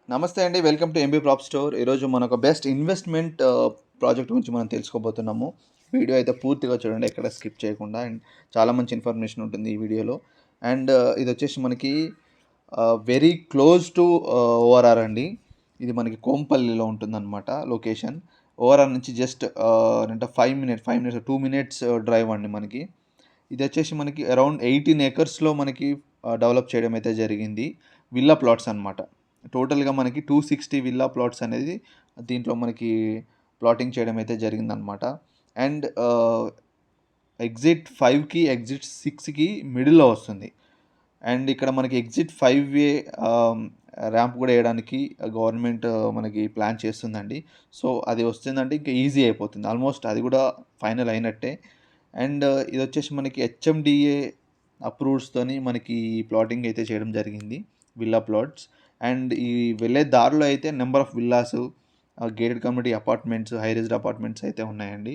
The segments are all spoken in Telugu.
నమస్తే అండి. Welcome to MB prop store. ఈరోజు మనొక బెస్ట్ ఇన్వెస్ట్‌మెంట్ ప్రాజెక్ట్ గురించి మనం తెలుసుకోబోతున్నాము. వీడియో అయితే పూర్తిగా చూడండి. ఎక్కడ స్కిప్ చేయకుండా. అండ్ చాలా మంచి ఇన్ఫర్మేషన్ ఉంటుంది ఈ వీడియోలో. అండ్ ఇదొచ్చేసి మనకి వెరీ క్లోజ్ టు ఓఆర్ఆర్ అండి. ఇది మనకి కోంపల్లిలో ఉంటుందన్నమాట లొకేషన్. ఓఆర్ఆర్ నుంచి జస్ట్ అంటే 5 మినిట్స్ 2 మినిట్స్ డ్రైవ్ అండి మనకి. ఇదొచ్చేసి మనకి అరౌండ్ 18 ఎకర్స్‌లో మనకి డెవలప్ చేయడం అయితే జరిగింది. విల్లా ప్లాట్స్ అనమాట. టోటల్‌గా మనకి 260 విల్లా ప్లాట్స్ అనేది దీంట్లో మనకి ప్లాటింగ్ చేయడం అయితే జరిగిందనమాట. అండ్ ఎగ్జిట్ 5కి, ఎగ్జిట్ 6కి మిడిల్‌లో వస్తుంది. అండ్ ఇక్కడ మనకి ఎగ్జిట్ 5 వే ర్యాంప్ కూడా వేయడానికి గవర్నమెంట్ మనకి ప్లాన్ చేస్తుందండి. సో, అది వస్తుందంటే ఇంకా ఈజీ అయిపోతుంది. ఆల్మోస్ట్ అది కూడా ఫైనల్ అయినట్టే. అండ్ ఇదొచ్చేసి మనకి హెచ్ఎండిఏ అప్రూవ్డ్స్‌తోని మనకి ప్లాటింగ్ అయితే చేయడం జరిగింది. Villa plots. అండ్ ఈ వెళ్ళే దారిలో అయితే number of villas, gated community apartments, high raised apartments అయితే ఉన్నాయండి.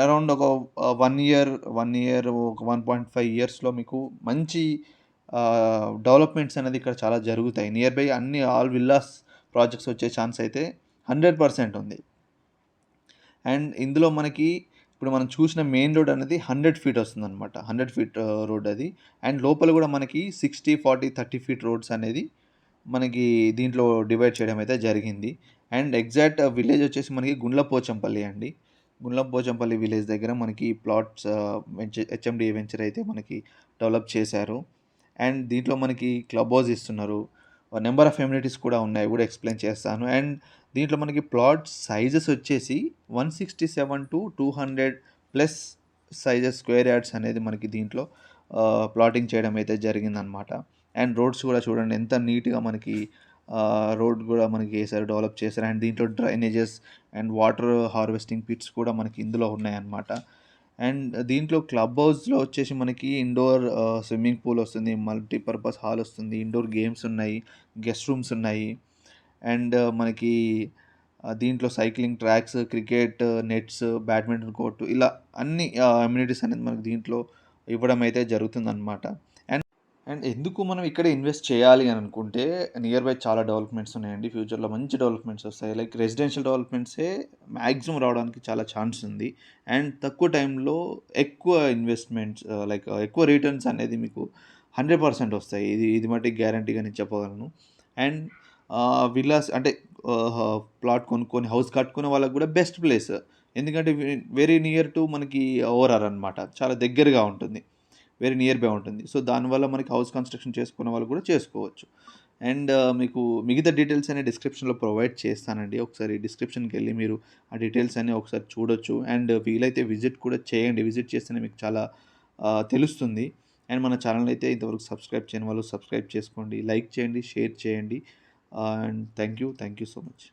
అరౌండ్ ఒక 1 ఇయర్, ఒక 1.5 ఇయర్స్‌లో మీకు మంచి డెవలప్‌మెంట్స్ అనేది ఇక్కడ చాలా జరుగుతాయి. నియర్ బై అన్ని ఆల్ విల్లాస్ ప్రాజెక్ట్స్ వచ్చే ఛాన్స్ అయితే 100% ఉంది. అండ్ ఇందులో మనకి ఇప్పుడు మనం చూసిన మెయిన్ రోడ్ అనేది 100 ఫీట్ వస్తుందనమాట. 100 ఫీట్ రోడ్ అది. అండ్ లోపల కూడా మనకి 60, 40, 30 ఫీట్ రోడ్స్ అనేది మనకి దీంట్లో డివైడ్ చేయడం అయితే జరిగింది. అండ్ ఎగ్జాక్ట్ విలేజ్ వచ్చేసి మనకి గుండ్లపోచంపల్లి అండి. గుండ్లపోచంపల్లి విలేజ్ దగ్గర మనకి ప్లాట్స్ హెచ్ఎండిఏ వెంచర్ అయితే మనకి డెవలప్ చేశారు. అండ్ దీంట్లో మనకి క్లబ్ హౌస్ ఇస్తున్నారు. నెంబర్ ఆఫ్ ఎమ్యూనిటీస్ కూడా ఉన్నాయి. అవి కూడా ఎక్స్‌ప్లెయిన్ చేస్తాను. అండ్ దీంట్లో మనకి ప్లాట్ సైజెస్ వచ్చేసి 167-200 ప్లస్ సైజెస్ స్క్వేర్ యార్డ్స్ అనేది మనకి దీంట్లో ప్లాటింగ్ చేయడం అయితే జరిగిందనమాట. అండ్ రోడ్స్ కూడా చూడండి ఎంత నీట్‌గా మనకి రోడ్ కూడా మనకి ఏసారు, డెవలప్ చేశారు. అండ్ దీంట్లో drainages and water harvesting pits కూడా మనకి ఇందులో ఉన్నాయన్నమాట. అండ్ దీంట్లో క్లబ్ హౌస్‌లో వచ్చేసి మనకి ఇండోర్ స్విమ్మింగ్ పూల్ వస్తుంది. మల్టీపర్పస్ హాల్ వస్తుంది. ఇండోర్ గేమ్స్ ఉన్నాయి. గెస్ట్ రూమ్స్ ఉన్నాయి. అండ్ మనకి దీంట్లో cycling tracks, cricket nets, badminton court ఇలా అన్ని అమ్యూనిటీస్ అనేది మనకి దీంట్లో ఇవ్వడం అయితే జరుగుతుందనమాట. అండ్ అండ్ ఎందుకు మనం ఇక్కడే ఇన్వెస్ట్ చేయాలి అని అనుకుంటే నియర్ బై చాలా డెవలప్మెంట్స్ ఉన్నాయండి. ఫ్యూచర్‌లో మంచి డెవలప్మెంట్స్ వస్తాయి. లైక్ రెసిడెన్షియల్ డెవలప్మెంట్సే మాక్సిమం రావడానికి చాలా ఛాన్స్ ఉంది. అండ్ తక్కువ టైంలో ఎక్కువ ఇన్వెస్ట్‌మెంట్స్ లైక్ ఎక్కువ రిటర్న్స్ అనేది మీకు 100% వస్తాయి. ఇది ఇది మటికి గ్యారంటీగా నేను చెప్పగలను. అండ్ విల్లాస్ అంటే ప్లాట్ కొనుక్కొని హౌస్ కట్టుకునే వాళ్ళకి కూడా బెస్ట్ ప్లేస్. ఎందుకంటే వెరీ నియర్ టు మనకి ఓఆర్ఆర్ అనమాట. చాలా దగ్గరగా ఉంటుంది. వెరీ నియర్ బై ఉంటుంది. సో, దానివల్ల మనకి హౌస్ కన్‌స్ట్రక్షన్ చేసుకునే వాళ్ళు కూడా చేసుకోవచ్చు. అండ్ మీకు మిగతా డీటెయిల్స్ అన్ని డిస్క్రిప్షన్‌లో ప్రొవైడ్ చేస్తానండి. ఒకసారి డిస్క్రిప్షన్‌కెళ్ళి మీరు ఆ డీటెయిల్స్ అన్నీ ఒకసారి చూడొచ్చు. అండ్ వీలైతే విజిట్ కూడా చేయండి. విజిట్ చేస్తేనే మీకు చాలా తెలుస్తుంది. అండ్ మన ఛానెల్‌ని అయితే ఇంతవరకు సబ్స్క్రైబ్ చేయని వాళ్ళు సబ్స్క్రైబ్ చేసుకోండి. లైక్ చేయండి, షేర్ చేయండి. And thank you so much.